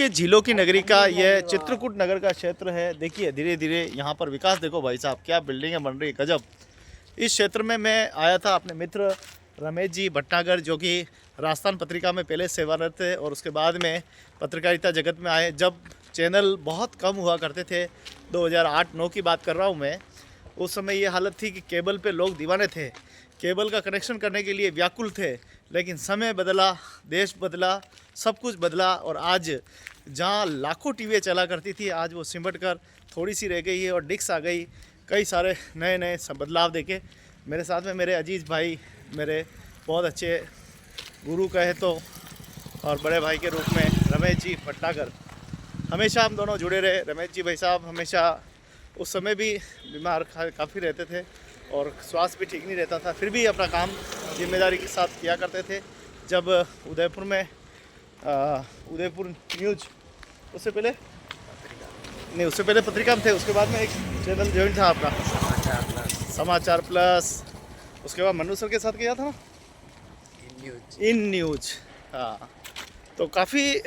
के झीलों की नगरी का यह चित्रकूट नगर का क्षेत्र है। देखिए धीरे धीरे यहाँ पर विकास देखो भाई साहब, क्या बिल्डिंगें बन रही है, गजब। इस क्षेत्र में मैं आया था अपने मित्र रमेश जी भटनागर, जो कि राजस्थान पत्रिका में पहले सेवारत थे और उसके बाद में पत्रकारिता जगत में आए। जब चैनल बहुत कम हुआ करते थे, 2008-9 की बात कर रहा हूँ मैं, उस समय ये हालत थी कि केबल पे लोग दीवाने थे, केबल का कनेक्शन करने के लिए व्याकुल थे। लेकिन समय बदला, देश बदला, सब कुछ बदला और आज जहाँ लाखों टीवी चला करती थी, आज वो सिमट कर थोड़ी सी रह गई है और डिक्स आ गई। कई सारे नए नए बदलाव देखे। मेरे साथ में मेरे अजीज़ भाई, मेरे बहुत अच्छे गुरु कहे तो और बड़े भाई के रूप में रमेश जी भटनागर, हमेशा हम दोनों जुड़े रहे। रमेश जी भाई साहब हमेशा उस समय भी बीमार काफ़ी रहते थे और स्वास्थ्य भी ठीक नहीं रहता था, फिर भी अपना काम जिम्मेदारी के साथ किया करते थे। जब उदयपुर में उदयपुर न्यूज, उससे पहले नहीं, उससे पहले पत्रिका में थे, उसके बाद में एक चैनल ज्वाइन था आपका समाचार प्लस, उसके बाद मन्नू सर के साथ किया था ना इन न्यूज। हाँ, तो काफ़ी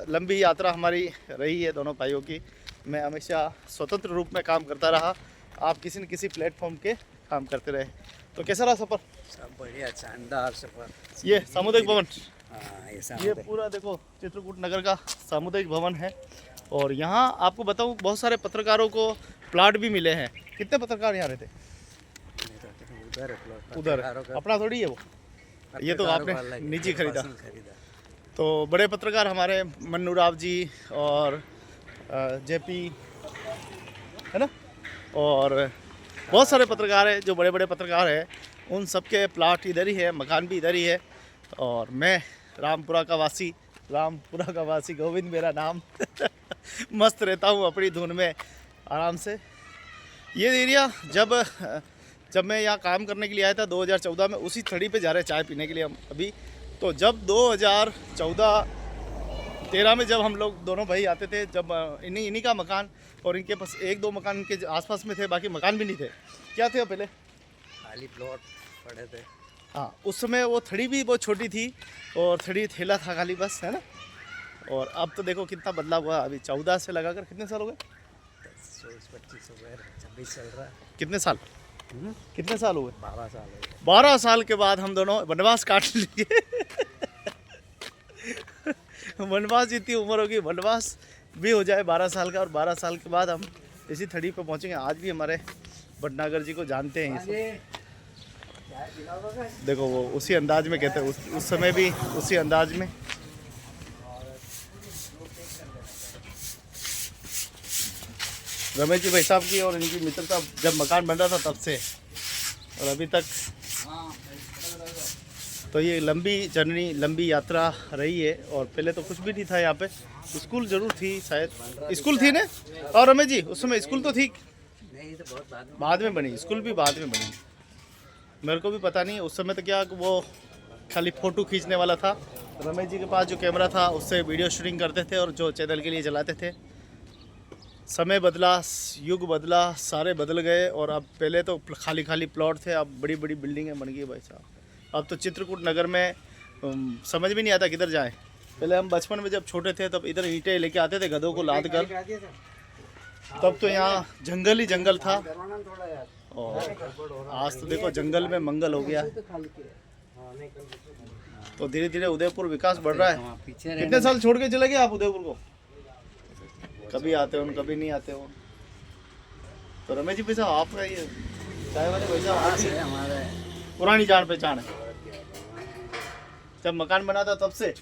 लंबी यात्रा हमारी रही है दोनों भाइयों की। मैं हमेशा स्वतंत्र रूप में काम करता रहा, आप किसी न किसी प्लेटफॉर्म के काम करते रहे। तो कैसा रहा सफ़र? सब बढ़िया, शानदार सफर। ये सामुदायिक भवन, हाँ, ये पूरा देखो चित्रकूट नगर का सामुदायिक भवन है। और यहाँ आपको बताऊँ, बहुत सारे पत्रकारों को प्लाट भी मिले हैं। कितने पत्रकार यहाँ रहते? उधर अपना थोड़ी है वो, ये तो आपने निजी खरीदा। तो बड़े पत्रकार हमारे मन्नू राव जी और जेपी है ना, और बहुत सारे पत्रकार हैं जो बड़े बड़े पत्रकार हैं, उन सबके प्लाट इधर ही है, मकान भी इधर ही है। और मैं रामपुरा का वासी गोविंद मेरा नाम मस्त रहता हूँ अपनी धुन में आराम से। ये एरिया जब मैं यहाँ काम करने के लिए आया था 2014 में, उसी थड़ी पे जा रहे चाय पीने के लिए हम अभी। तो जब 2014-13 में जब हम लोग दोनों भाई आते थे, जब इन्हीं का मकान और इनके पास 1-2 मकान इनके आसपास में थे, बाकी मकान भी नहीं थे। क्या थे पहले? खाली प्लॉट पड़े थे। हाँ, उस समय वो थड़ी भी बहुत छोटी थी और थड़ी थैला था खाली बस, है ना। और अब तो देखो कितना बदलाव हुआ। अभी 14 से लगाकर कितने साल हो गए? 25 हो गए, 26 चल रहा है। कितने साल हो गए? 12 साल हो गए। 12 साल के बाद हम दोनों वनवास काट लिए। वनवास, जितनी उम्र होगी वनवास भी हो जाए 12 साल का, और 12 साल के बाद हम इसी थड़ी पे पहुंचेंगे। आज भी हमारे भटनागर जी को जानते हैं ये सब। देखो वो उसी अंदाज में कहते हैं, उस समय भी उसी अंदाज में। रमेश जी भाई साहब की और इनकी मित्रता जब मकान बन रहा था तब से और अभी तक, तो ये लंबी जर्नी, लंबी यात्रा रही है। और पहले तो कुछ भी नहीं था यहाँ पे। स्कूल जरूर थी शायद, स्कूल थी ना? और रमेश जी उस समय स्कूल तो थी नहीं, तो बहुत बाद में बनी, स्कूल भी बाद में बनी। मेरे को भी पता नहीं उस समय तो क्या, वो खाली फ़ोटो खींचने वाला था। रमेश जी के पास जो कैमरा था उससे वीडियो शूटिंग करते थे और जो चैनल के लिए चलाते थे। समय बदला, युग बदला, सारे बदल गए। और अब पहले तो खाली प्लॉट थे, अब बड़ी बड़ी बिल्डिंगें बन गई भाई साहब। अब तो चित्रकूट नगर में समझ भी नहीं आता किधर जाएं। पहले हम बचपन में जब छोटे थे तब इधर ईंटें लेके आते थे गधों को लाद कर, तब तो यहाँ जंगल ही जंगल था। और आज तो देखो जंगल में मंगल हो गया। तो धीरे धीरे उदयपुर विकास बढ़ रहा है। कितने साल छोड़ के चले गए आप उदयपुर को? कभी आते हो, कभी नहीं आते हो। तो रमेश जी भाई साहब, आपका ये चाय वाले भाई साहब हमारे पुरानी जान पहचान है, जब मकान बना था तब से।